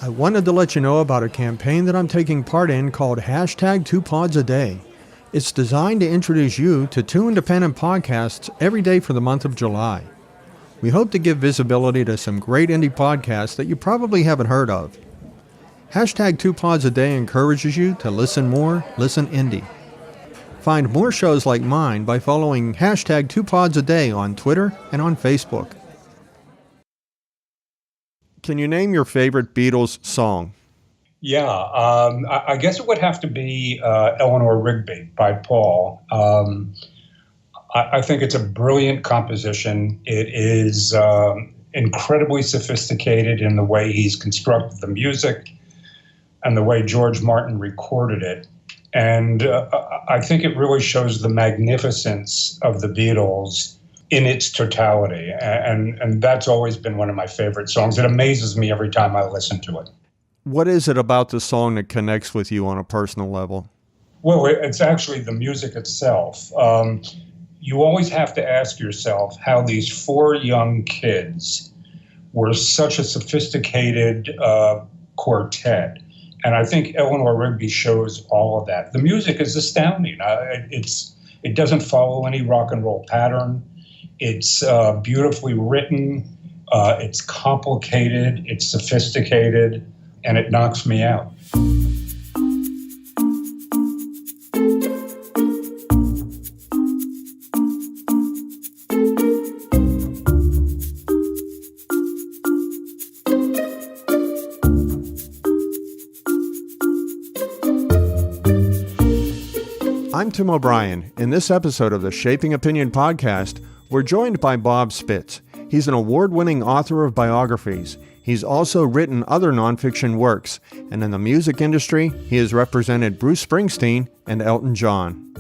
I wanted to let you know about a campaign that I'm taking part in called hashtag 2Pods a Day. It's designed to introduce you to 2 independent podcasts every day for the month of July. We hope to give visibility to some great indie podcasts that you probably haven't heard of. Hashtag 2Pods a Day encourages you to listen more, listen indie. Find more shows like mine by following hashtag 2Pods a Day on Twitter and on Facebook. Can you name your favorite Beatles song? Yeah, I guess it would have to be Eleanor Rigby by Paul. I think it's a brilliant composition. It is incredibly sophisticated in the way he's constructed the music and the way George Martin recorded it. And I think it really shows the magnificence of the Beatles in its totality. And that's always been one of my favorite songs. It amazes me every time I listen to it. What is it about the song that connects with you on a personal level? Well, it's actually the music itself. You always have to ask yourself how these 4 young kids were such a sophisticated quartet. And I think Eleanor Rigby shows all of that. The music is astounding. It doesn't follow any rock and roll pattern. It's beautifully written. It's complicated. It's sophisticated. And it knocks me out. I'm Tim O'Brien. In this episode of the Shaping Opinion podcast, we're joined by Bob Spitz. He's an award-winning author of biographies. He's also written other nonfiction works, and in the music industry, he has represented Bruce Springsteen and Elton John.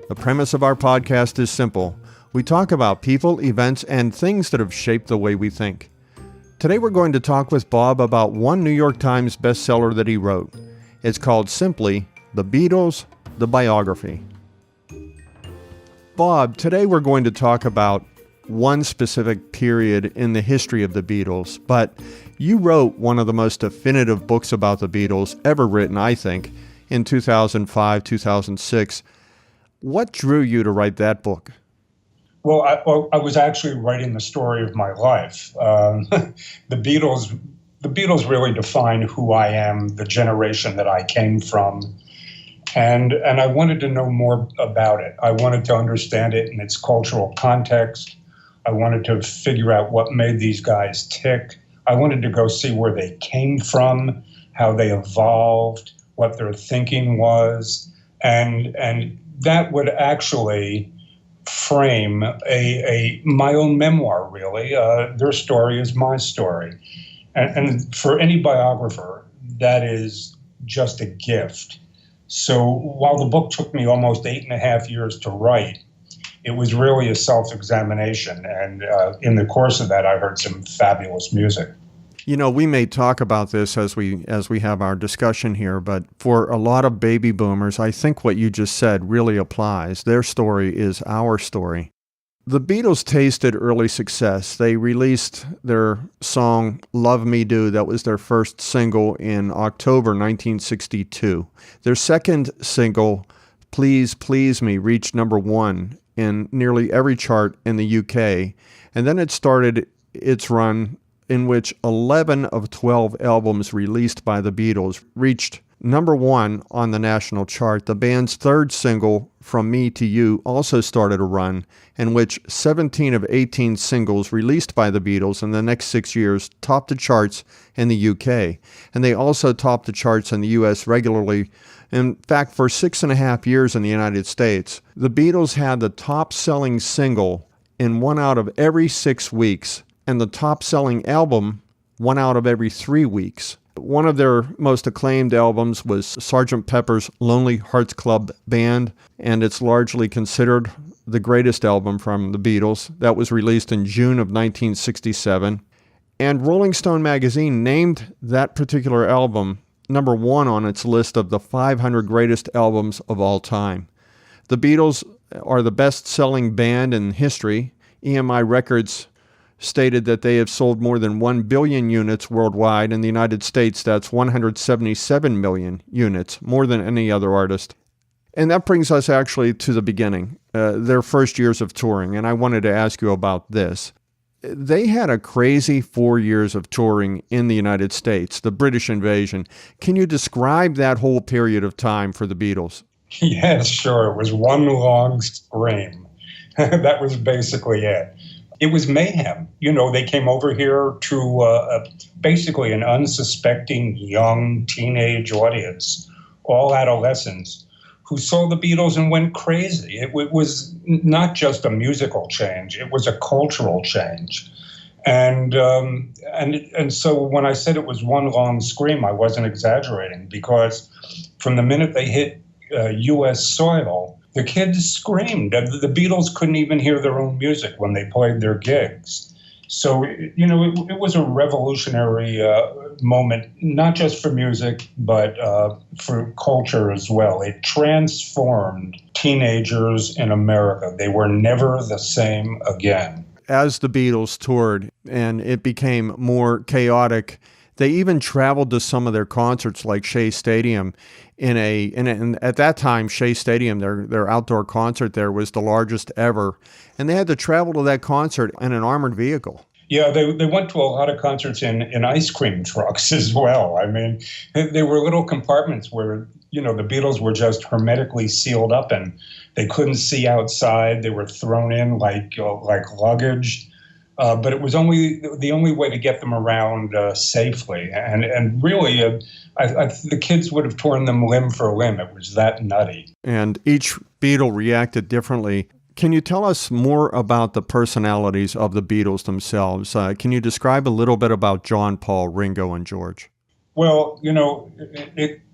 The premise of our podcast is simple. We talk about people, events, and things that have shaped the way we think. Today we're going to talk with Bob about one New York Times bestseller that he wrote. It's called simply The Beatles, the Biography. Bob, today we're going to talk about one specific period in the history of the Beatles, but you wrote one of the most definitive books about the Beatles ever written, I think, in 2005, 2006. What drew you to write that book? Well, I was actually writing the story of my life. The Beatles really define who I am, the generation that I came from. And I wanted to know more about it. I wanted to understand it in its cultural context. I wanted to figure out what made these guys tick. I wanted to go see where they came from, how they evolved, what their thinking was. And that would actually frame my own memoir, really. Their story is my story. And for any biographer, that is just a gift. So while the book took me almost 8.5 years to write, it was really a self-examination. And in the course of that, I heard some fabulous music. You know, we may talk about this as we have our discussion here, but for a lot of baby boomers, I think what you just said really applies. Their story is our story. The Beatles tasted early success. They released their song Love Me Do. That was their first single in October 1962. Their second single, Please Please Me, reached number 1 in nearly every chart in the UK. And then it started its run in which 11 of 12 albums released by the Beatles reached number 1 on the national chart. The band's third single, From Me to You, also started a run in which 17 of 18 singles released by the Beatles in the next 6 years topped the charts in the UK. And they also topped the charts in the US regularly. In fact, for 6.5 years in the United States, the Beatles had the top-selling single in 1 out of every 6 weeks, and the top-selling album 1 out of every 3 weeks. One of their most acclaimed albums was Sgt. Pepper's Lonely Hearts Club Band, and it's largely considered the greatest album from the Beatles. That was released in June of 1967. And Rolling Stone magazine named that particular album number 1 on its list of the 500 greatest albums of all time. The Beatles are the best-selling band in history. EMI Records stated that they have sold more than 1 billion units worldwide. In the United States, that's 177 million units, more than any other artist. And that brings us actually to the beginning, their first years of touring. And I wanted to ask you about this. They had a crazy 4 years of touring in the United States, the British invasion. Can you describe that whole period of time for the Beatles? Yes, sure. It was one long scream. That was basically it. It was mayhem. They came over here to basically an unsuspecting young teenage audience, all adolescents, who saw the Beatles and went crazy. It was not just a musical change; it was a cultural change. And so when I said it was one long scream, I wasn't exaggerating, because from the minute they hit U.S. soil, the kids screamed. The Beatles couldn't even hear their own music when they played their gigs. So, it was a revolutionary moment, not just for music, but for culture as well. It transformed teenagers in America. They were never the same again. As the Beatles toured and it became more chaotic, they even traveled to some of their concerts, like Shea Stadium. And at that time, Shea Stadium, their outdoor concert there, was the largest ever. And they had to travel to that concert in an armored vehicle. Yeah, they went to a lot of concerts in ice cream trucks as well. I mean, they were little compartments where, the Beatles were just hermetically sealed up and they couldn't see outside. They were thrown in like luggage. But it was the only way to get them around safely. And really, the kids would have torn them limb for limb. It was that nutty. And each Beatle reacted differently. Can you tell us more about the personalities of the Beatles themselves? Can you describe a little bit about John, Paul, Ringo, and George? Well,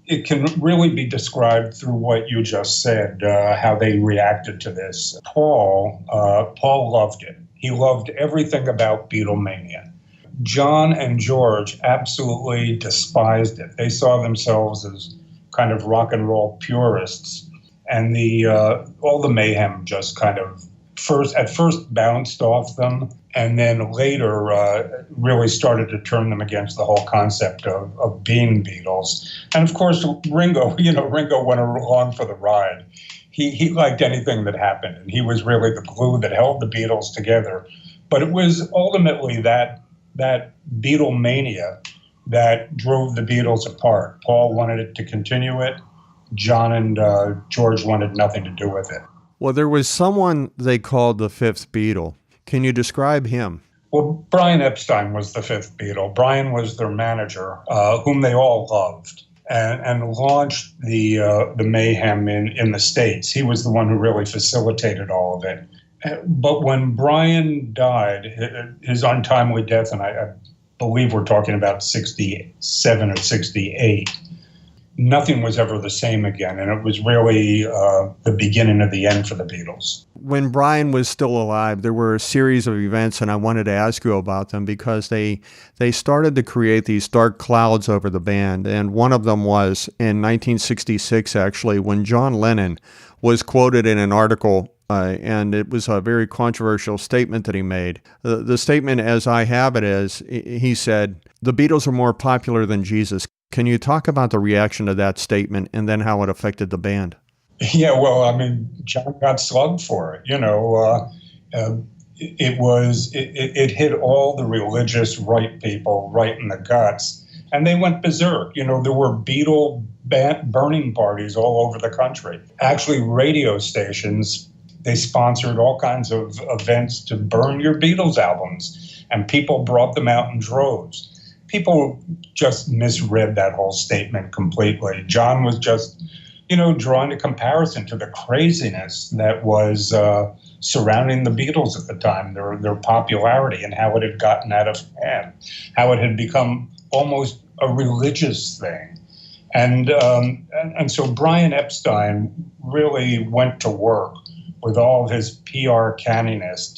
it can really be described through what you just said, how they reacted to this. Paul loved it. He loved everything about Beatlemania. John and George absolutely despised it. They saw themselves as kind of rock and roll purists. And all the mayhem just kind of at first bounced off them, and then later really started to turn them against the whole concept of being Beatles. And of course, Ringo went along for the ride. He liked anything that happened, and he was really the glue that held the Beatles together. But it was ultimately that Beatlemania that drove the Beatles apart. Paul wanted it to continue it. John and George wanted nothing to do with it. Well, there was someone they called the fifth Beatle. Can you describe him? Well, Brian Epstein was the fifth Beatle. Brian was their manager, whom they all loved, and launched the mayhem in the States. He was the one who really facilitated all of it. But when Brian died, his untimely death, and I believe we're talking about 67 or 68, nothing was ever the same again. And it was really the beginning of the end for the Beatles. When Brian was still alive, there were a series of events, and I wanted to ask you about them because they started to create these dark clouds over the band. And one of them was in 1966, actually, when John Lennon was quoted in an article, and it was a very controversial statement that he made. The statement, as I have it, is he said, "The Beatles are more popular than Jesus." Can you talk about the reaction to that statement and then how it affected the band? Yeah, well, I mean, John got slugged for it. It hit all the religious right people right in the guts, and they went berserk. There were Beatle burning parties all over the country. Actually, radio stations, they sponsored all kinds of events to burn your Beatles albums, and people brought them out in droves. People just misread that whole statement completely. John was just, drawing a comparison to the craziness that was surrounding the Beatles at the time, their popularity, and how it had gotten out of hand, how it had become almost a religious thing. And so Brian Epstein really went to work with all of his PR canniness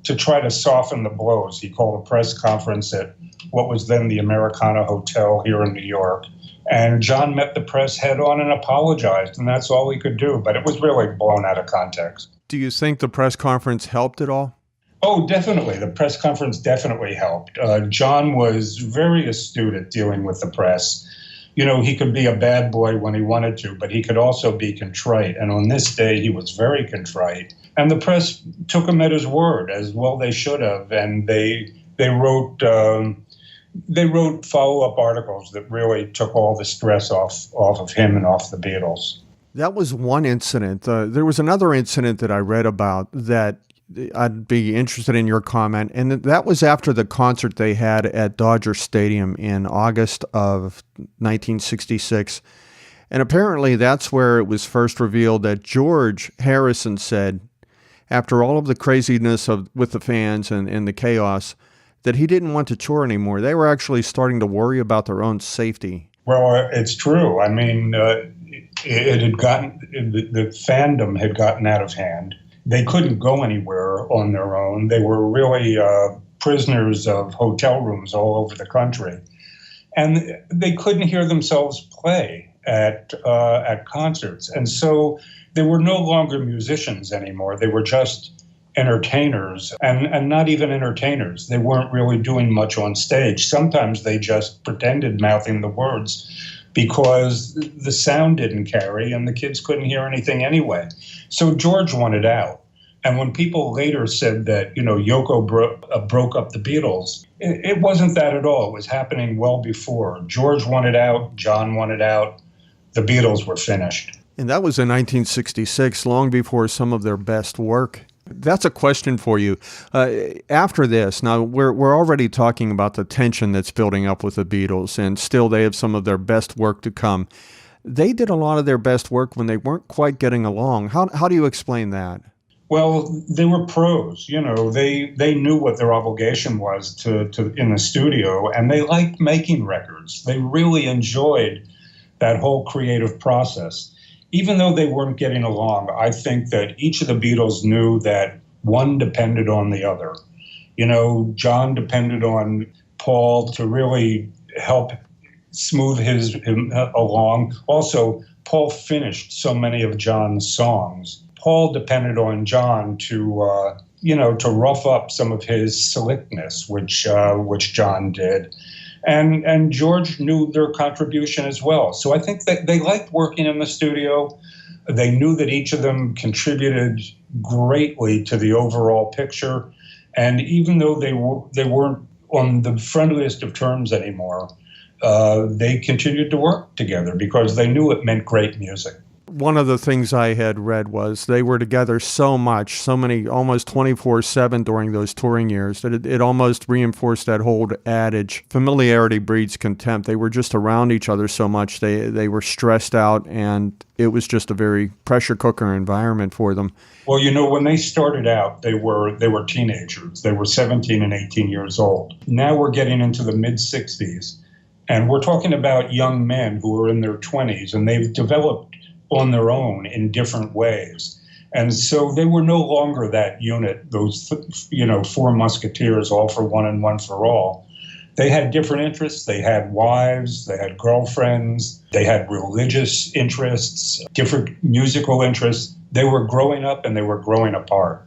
to try to soften the blows. He called a press conference at what was then the Americana Hotel here in New York. And John met the press head on and apologized, and that's all he could do. But it was really blown out of context. Do you think the press conference helped at all? Oh, definitely. The press conference definitely helped. John was very astute at dealing with the press. You know, he could be a bad boy when he wanted to, but he could also be contrite. And on this day, he was very contrite. And the press took him at his word, as well they should have. And they wrote follow-up articles that really took all the stress off of him and off the Beatles. That was one incident. There was another incident that I read about that I'd be interested in your comment, and that was after the concert they had at Dodger Stadium in August of 1966. And apparently that's where it was first revealed that George Harrison said, after all of the craziness with the fans and the chaos, that he didn't want to tour anymore. They were actually starting to worry about their own safety. Well, it's true. I mean, it had gotten, the fandom had gotten out of hand. They couldn't go anywhere on their own. They were really prisoners of hotel rooms all over the country. And they couldn't hear themselves play at concerts. And so they were no longer musicians anymore. They were just entertainers, and not even entertainers. They weren't really doing much on stage. Sometimes they just pretended mouthing the words because the sound didn't carry and the kids couldn't hear anything anyway. So George wanted out. And when people later said that, you know, Yoko broke up the Beatles, it wasn't that at all. It was happening well before. George wanted out, John wanted out, the Beatles were finished. And that was in 1966, long before some of their best work. That's a question for you. After this, now we're already talking about the tension that's building up with the Beatles, and still they have some of their best work to come. They did a lot of their best work when they weren't quite getting along. How do you explain that? Well, they were pros. You know, they knew what their obligation was to in the studio, and they liked making records. They really enjoyed that whole creative process. Even though they weren't getting along, I think that each of the Beatles knew that one depended on the other. You know, John depended on Paul to really help smooth him along. Also, Paul finished so many of John's songs. Paul depended on John to rough up some of his slickness, which John did. And George knew their contribution as well. So I think that they liked working in the studio. They knew that each of them contributed greatly to the overall picture. And even though they weren't on the friendliest of terms anymore, they continued to work together because they knew it meant great music. One of the things I had read was they were together so much, so many, almost 24/7 during those touring years, that it almost reinforced that whole adage, familiarity breeds contempt. They were just around each other so much, they were stressed out, and it was just a very pressure cooker environment for them. Well, you know, when they started out, they were teenagers. They were 17 and 18 years old. Now we're getting into the mid-60s, and we're talking about young men who are in their 20s, and they've developed on their own in different ways. And so they were no longer that unit, those, four musketeers, all for one and one for all. They had different interests. They had wives, they had girlfriends, they had religious interests, different musical interests. They were growing up and they were growing apart.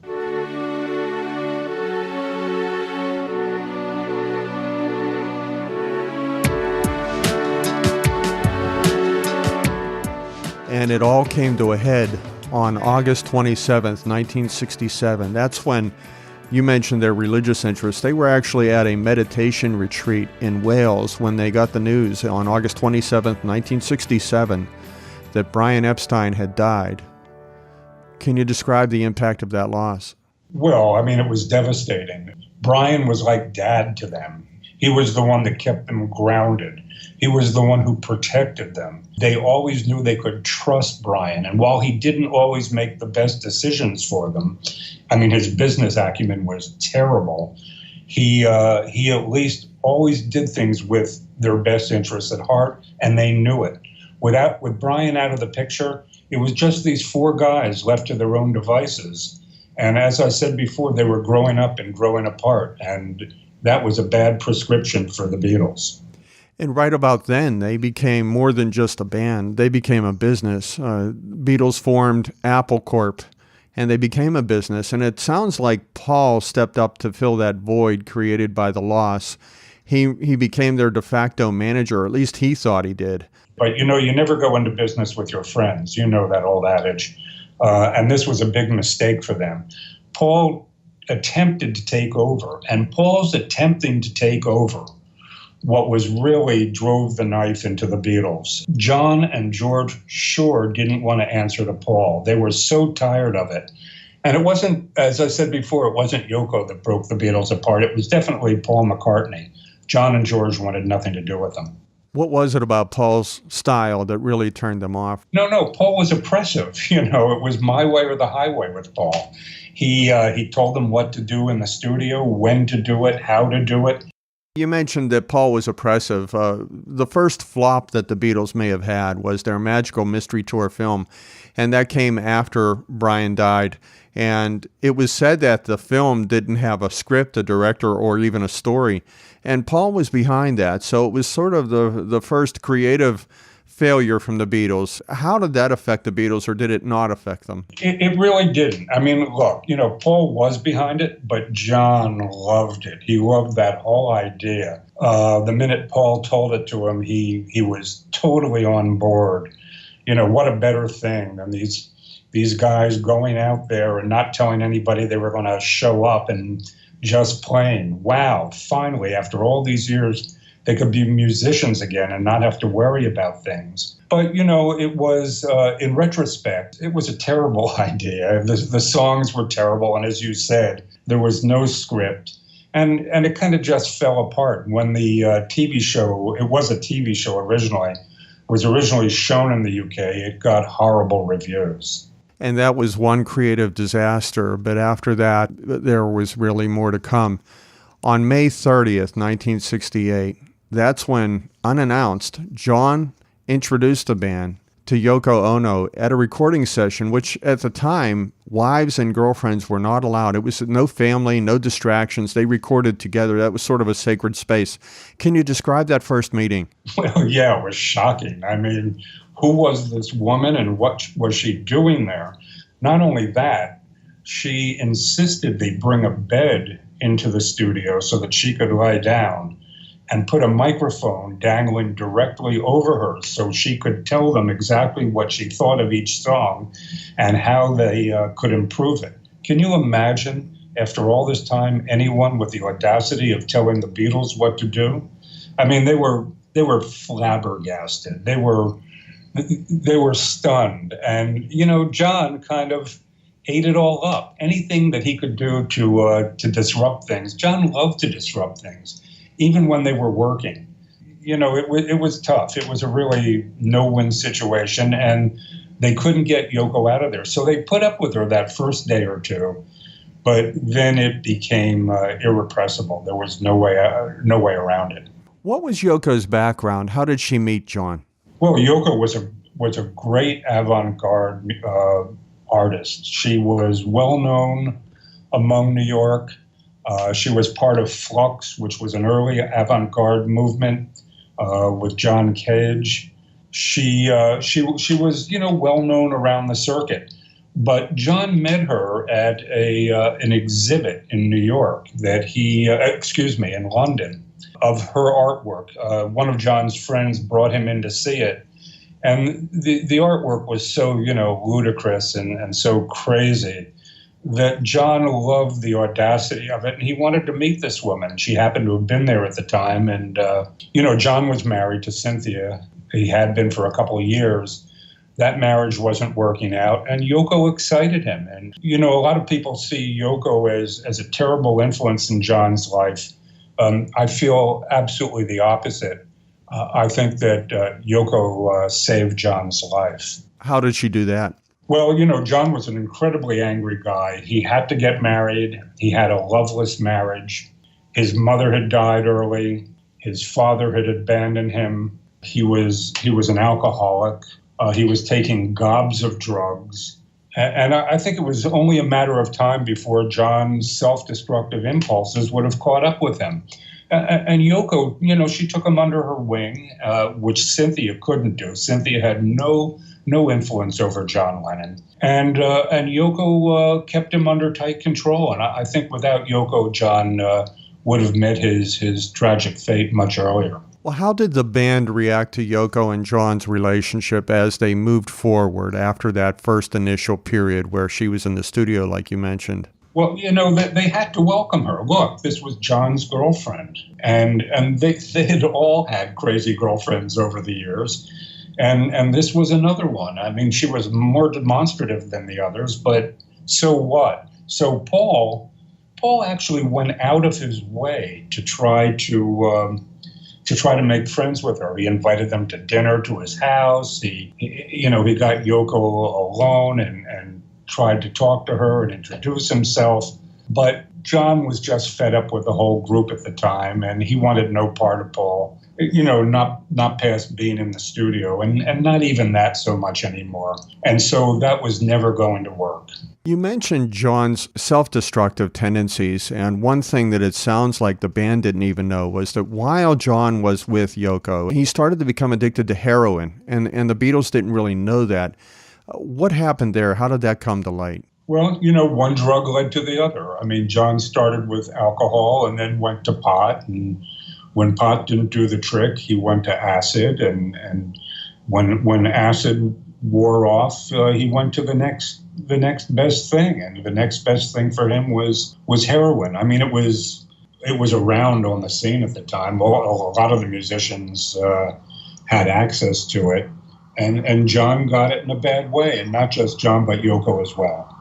And it all came to a head on August 27th, 1967. That's when you mentioned their religious interests. They were actually at a meditation retreat in Wales when they got the news on August 27th, 1967, that Brian Epstein had died. Can you describe the impact of that loss? Well, I mean, it was devastating. Brian was like dad to them. He was the one that kept them grounded. He was the one who protected them. They always knew they could trust Brian. And while he didn't always make the best decisions for them, I mean, his business acumen was terrible. He at least always did things with their best interests at heart, and they knew it. With Brian out of the picture, it was just these four guys left to their own devices. And as I said before, they were growing up and growing apart. And that was a bad prescription for the Beatles. And right about then, they became more than just a band. They became a business. Beatles formed Apple Corp. and they became a business. And it sounds like Paul stepped up to fill that void created by the loss. He became their de facto manager, or at least he thought he did. But you never go into business with your friends. You know that old adage. And this was a big mistake for them. Paul attempted to take over, and Paul's attempting to take over what was really drove the knife into the Beatles. John and George sure didn't want to answer to Paul. They were so tired of it. And it wasn't, as I said before, it wasn't Yoko that broke the Beatles apart. It was definitely Paul McCartney. John and George wanted nothing to do with them. What was it about Paul's style that really turned them off? No, Paul was oppressive. It was my way or the highway with Paul. He told them what to do in the studio, when to do it, how to do it. You mentioned that Paul was oppressive. The first flop that the Beatles may have had was their Magical Mystery Tour film, and that came after Brian died. And it was said that the film didn't have a script, a director, or even a story. And Paul was behind that. So it was sort of the first creative failure from the Beatles. How did that affect the Beatles, or did it not affect them? It really didn't. I mean, look, Paul was behind it, but John loved it. He loved that whole idea. The minute Paul told it to him, he was totally on board. What a better thing than these guys going out there and not telling anybody they were going to show up and just playing. Wow, finally, after all these years, they could be musicians again and not have to worry about things. But, it was, in retrospect, it was a terrible idea. The songs were terrible. And as you said, there was no script. And it kind of just fell apart. When the TV show, it was a TV show originally, was originally shown in the UK, it got horrible reviews. And that was one creative disaster. But after that, there was really more to come. On May 30th, 1968, that's when, unannounced, John introduced the band to Yoko Ono at a recording session, which at the time, wives and girlfriends were not allowed. It was no family, no distractions. They recorded together. That was sort of a sacred space. Can you describe that first meeting? Well, yeah, it was shocking. I mean, who was this woman and what was she doing there? Not only that, she insisted they bring a bed into the studio so that she could lie down, and put a microphone dangling directly over her so she could tell them exactly what she thought of each song and how they could improve it. Can you imagine, after all this time, anyone with the audacity of telling the Beatles what to do? I mean, they were flabbergasted. They were stunned. And, John kind of ate it all up. Anything that he could do to disrupt things. John loved to disrupt things, even when they were working. It was tough. It was a really no-win situation, and they couldn't get Yoko out of there. So they put up with her that first day or two, but then it became irrepressible. There was no way around it. What was Yoko's background? How did she meet John? Well, Yoko was a great avant-garde artist. She was well-known among New York. She was part of Flux, which was an early avant-garde movement with John Cage. She was, well known around the circuit. But John met her at an exhibit in New York in London, of her artwork. One of John's friends brought him in to see it. And the artwork was so, ludicrous and so crazy that John loved the audacity of it, and he wanted to meet this woman. She happened to have been there at the time, and, John was married to Cynthia. He had been for a couple of years. That marriage wasn't working out, and Yoko excited him. And, a lot of people see Yoko as a terrible influence in John's life. I feel absolutely the opposite. I think that Yoko saved John's life. How did she do that? Well, John was an incredibly angry guy. He had to get married. He had a loveless marriage. His mother had died early. His father had abandoned him. He was an alcoholic. He was taking gobs of drugs. And I think it was only a matter of time before John's self-destructive impulses would have caught up with him. And Yoko, she took him under her wing, which Cynthia couldn't do. Cynthia had no no influence over John Lennon. And Yoko kept him under tight control. And I think without Yoko, John would have met his tragic fate much earlier. Well, how did the band react to Yoko and John's relationship as they moved forward after that first initial period where she was in the studio, like you mentioned? Well, they had to welcome her. Look, this was John's girlfriend. And they had all had crazy girlfriends over the years. And this was another one. I mean, she was more demonstrative than the others, but so what? So Paul actually went out of his way to try to make friends with her. He invited them to dinner to his house. He got Yoko alone and tried to talk to her and introduce himself. But John was just fed up with the whole group at the time, and he wanted no part of Paul. Not past being in the studio, and not even that so much anymore. And so that was never going to work. You mentioned John's self-destructive tendencies, and one thing that it sounds like the band didn't even know was that while John was with Yoko, he started to become addicted to heroin, and the Beatles didn't really know that. What happened there? How did that come to light? Well, one drug led to the other. I mean, John started with alcohol and then went to pot, and when pot didn't do the trick, he went to acid, and when acid wore off, he went to the next best thing, and the next best thing for him was heroin. I mean, it was around on the scene at the time. A lot of the musicians had access to it, and John got it in a bad way, and not just John, but Yoko as well.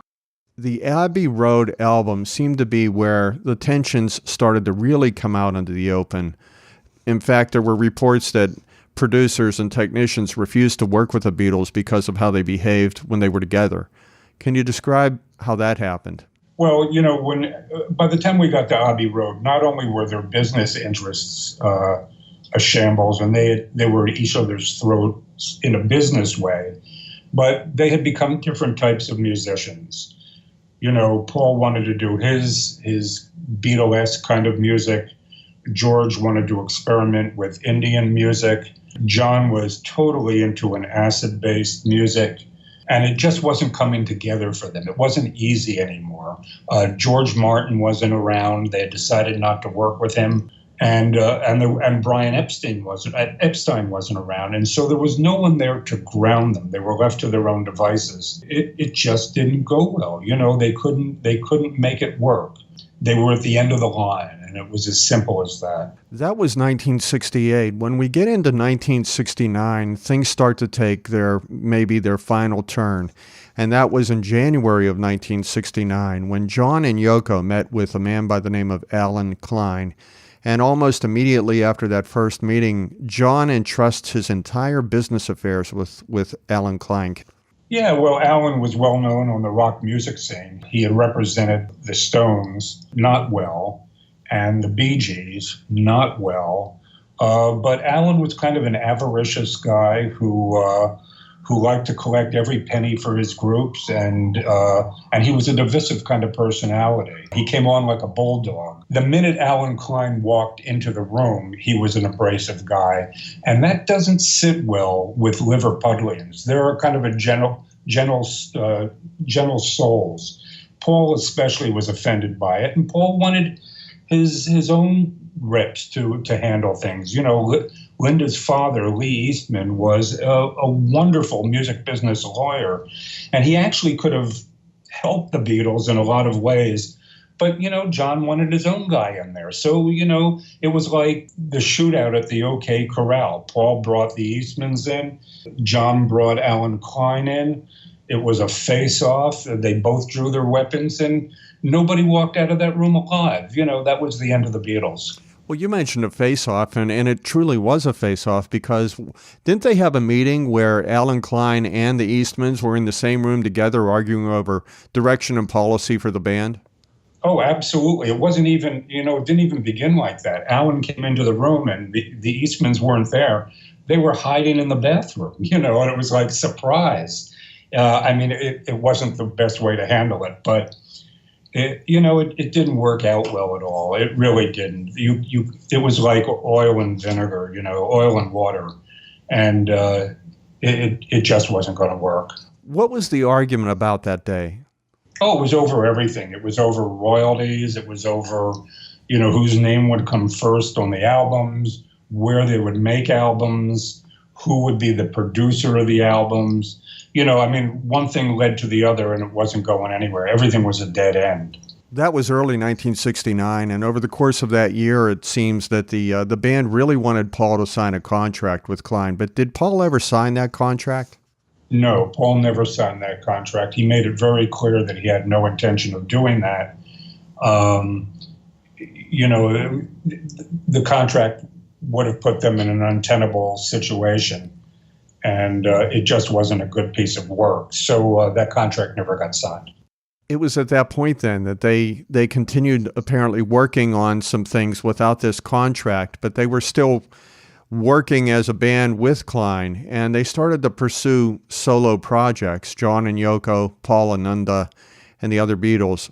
The Abbey Road album seemed to be where the tensions started to really come out into the open. In fact, there were reports that producers and technicians refused to work with the Beatles because of how they behaved when they were together. Can you describe how that happened? Well, by the time we got to Abbey Road, not only were their business interests a shambles, and they were at each other's throats in a business way, but they had become different types of musicians. Paul wanted to do his Beatlesque kind of music. George wanted to experiment with Indian music. John was totally into an acid-based music, and it just wasn't coming together for them. It wasn't easy anymore. George Martin wasn't around. They had decided not to work with him, and Brian Epstein wasn't around, and so there was no one there to ground them. They were left to their own devices. It just didn't go well. They couldn't make it work. They were at the end of the line, and it was as simple as that. That was 1968. When we get into 1969, things start to take their final turn. And that was in January of 1969 when John and Yoko met with a man by the name of Alan Klein. And almost immediately after that first meeting, John entrusts his entire business affairs with Alan Klein. Yeah, well, Alan was well known on the rock music scene. He had represented the Stones, not well, and the Bee Gees, not well. But Alan was kind of an avaricious guy who liked to collect every penny for his groups, and he was a divisive kind of personality. He came on like a bulldog. The minute Alan Klein walked into the room, he was an abrasive guy, and that doesn't sit well with Liverpudlians. They're kind of a gentle souls. Paul especially was offended by it, and Paul wanted his own reps to handle things. Linda's father, Lee Eastman, was a wonderful music business lawyer, and he actually could have helped the Beatles in a lot of ways. But, John wanted his own guy in there. So, it was like the shootout at the OK Corral. Paul brought the Eastmans in. John brought Alan Klein in. It was a face-off. They both drew their weapons, and nobody walked out of that room alive. That was the end of the Beatles. Well, you mentioned a face-off, and it truly was a face-off, because didn't they have a meeting where Alan Klein and the Eastmans were in the same room together arguing over direction and policy for the band? Oh, absolutely. It wasn't even, it didn't even begin like that. Alan came into the room and the Eastmans weren't there. They were hiding in the bathroom, and it was like surprise. It wasn't the best way to handle it, but it didn't work out well at all. It really didn't. It was like oil and vinegar, oil and water. And it just wasn't going to work. What was the argument about that day? Oh, it was over everything. It was over royalties. It was over, whose name would come first on the albums, where they would make albums, who would be the producer of the albums. One thing led to the other, and it wasn't going anywhere. Everything was a dead end. That was early 1969, and over the course of that year, it seems that the band really wanted Paul to sign a contract with Klein. But did Paul ever sign that contract? No, Paul never signed that contract. He made it very clear that he had no intention of doing that. The contract would have put them in an untenable situation, and it just wasn't a good piece of work. So that contract never got signed. It was at that point then that they continued apparently working on some things without this contract, but they were still working as a band with Klein, and they started to pursue solo projects, John and Yoko, Paul and Nanda, and the other Beatles.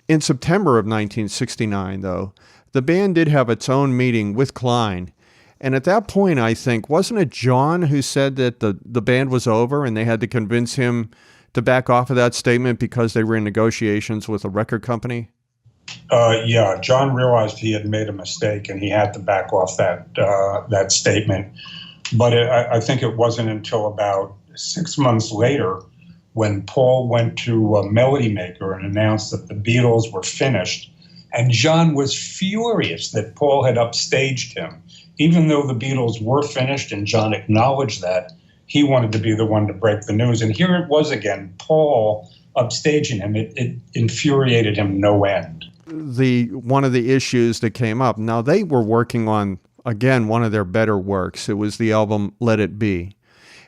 In September of 1969, though, the band did have its own meeting with Klein, and at that point, I think, wasn't it John who said that the band was over and they had to convince him to back off of that statement because they were in negotiations with a record company? Yeah, John realized he had made a mistake and he had to back off that statement. But I think it wasn't until about 6 months later when Paul went to Melody Maker and announced that the Beatles were finished. And John was furious that Paul had upstaged him. Even though the Beatles were finished and John acknowledged that, he wanted to be the one to break the news. And here it was again, Paul upstaging him. It infuriated him no end. One of the issues that came up, now they were working on, again, one of their better works. It was the album Let It Be.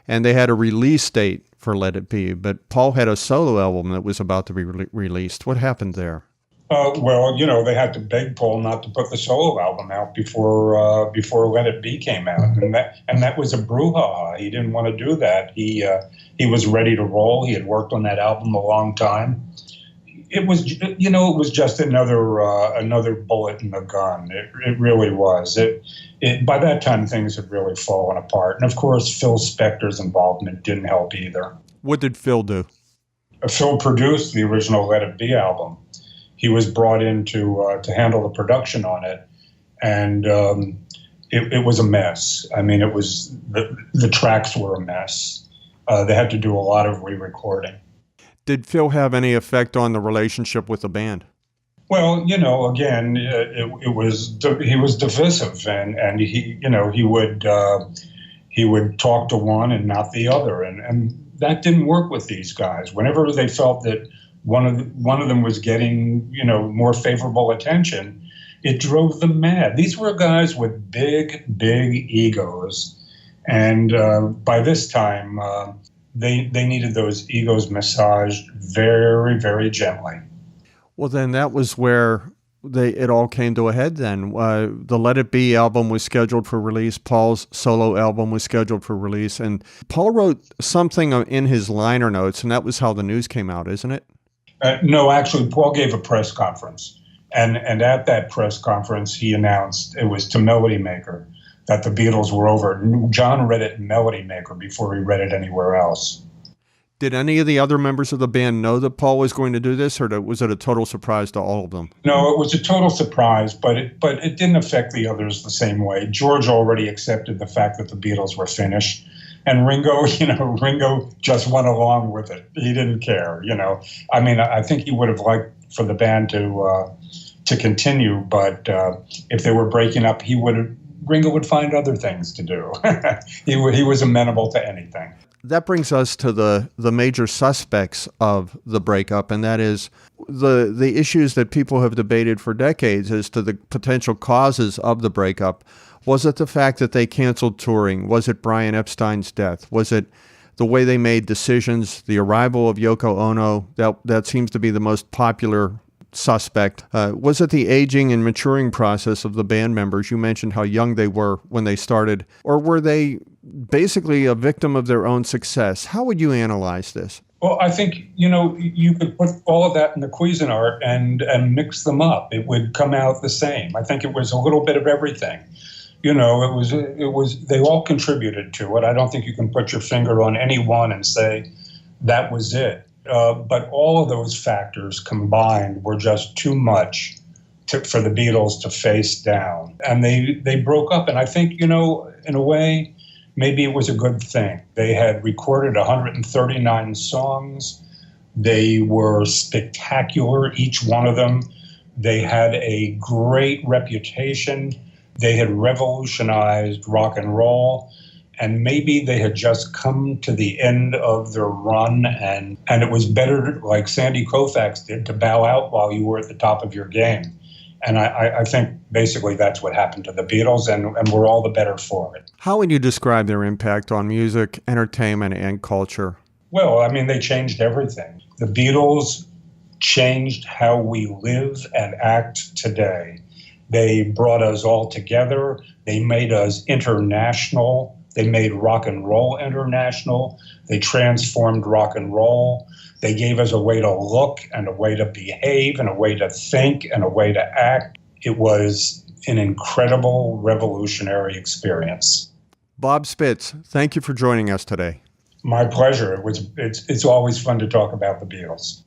And they had a release date for Let It Be, but Paul had a solo album that was about to be released. What happened there? Well, they had to beg Paul not to put the solo album out before Let It Be came out, and that was a brouhaha. He didn't want to do that. He was ready to roll. He had worked on that album a long time. It was just another bullet in the gun. It really was. By that time things had really fallen apart, and of course Phil Spector's involvement didn't help either. What did Phil do? Phil produced the original Let It Be album. He was brought in to handle the production on it, and it was a mess. I mean, it was the tracks were a mess. They had to do a lot of re-recording. Did Phil have any effect on the relationship with the band? Well, again, he was divisive, and he would talk to one and not the other, and that didn't work with these guys. Whenever they felt that one of them was getting, more favorable attention, it drove them mad. These were guys with big egos. And by this time, they needed those egos massaged very, very gently. Well, then that was where it all came to a head then. The Let It Be album was scheduled for release. Paul's solo album was scheduled for release. And Paul wrote something in his liner notes, and that was how the news came out, isn't it? No, actually, Paul gave a press conference, and at that press conference, he announced, it was to Melody Maker, that the Beatles were over. John read it in Melody Maker before he read it anywhere else. Did any of the other members of the band know that Paul was going to do this, or was it a total surprise to all of them? No, it was a total surprise, but it didn't affect the others the same way. George already accepted the fact that the Beatles were finished. And Ringo just went along with it. He didn't care, I mean, I think he would have liked for the band to continue, but if they were breaking up, Ringo would find other things to do. He was amenable to anything. That brings us to the major suspects of the breakup, and that is the issues that people have debated for decades as to the potential causes of the breakup. Was it the fact that they canceled touring? Was it Brian Epstein's death? Was it the way they made decisions, the arrival of Yoko Ono? That seems to be the most popular suspect. Was it the aging and maturing process of the band members? You mentioned how young they were when they started. Or were they basically a victim of their own success? How would you analyze this? Well, I think, you could put all of that in the Cuisinart and mix them up. It would come out the same. I think it was a little bit of everything. They all contributed to it. I don't think you can put your finger on any one and say that was it. But all of those factors combined were just too much for the Beatles to face down. And they broke up. And I think, in a way, maybe it was a good thing. They had recorded 139 songs. They were spectacular, each one of them. They had a great reputation. They had revolutionized rock and roll, and maybe they had just come to the end of their run, and it was better, like Sandy Koufax did, to bow out while you were at the top of your game. And I think basically that's what happened to the Beatles, and we're all the better for it. How would you describe their impact on music, entertainment, and culture? Well, I mean, they changed everything. The Beatles changed how we live and act today. They brought us all together. They made us international. They made rock and roll international. They transformed rock and roll. They gave us a way to look and a way to behave and a way to think and a way to act. It was an incredible revolutionary experience. Bob Spitz, thank you for joining us today. My pleasure. It's always fun to talk about the Beatles.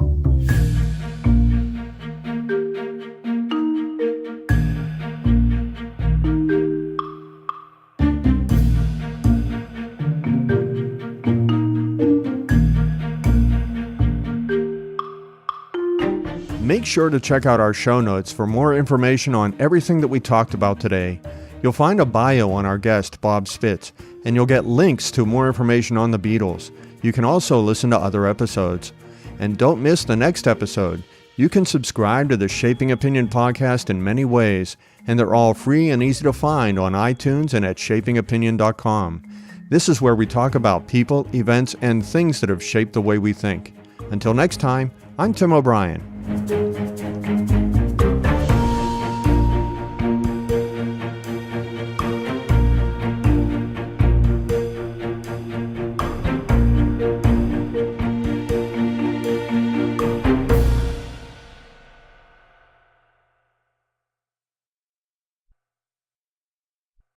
Make sure to check out our show notes for more information on everything that we talked about today. You'll find a bio on our guest, Bob Spitz, and you'll get links to more information on the Beatles. You can also listen to other episodes. And don't miss the next episode. You can subscribe to the Shaping Opinion podcast in many ways, and they're all free and easy to find on iTunes and at shapingopinion.com. This is where we talk about people, events, and things that have shaped the way we think. Until next time, I'm Tim O'Brien.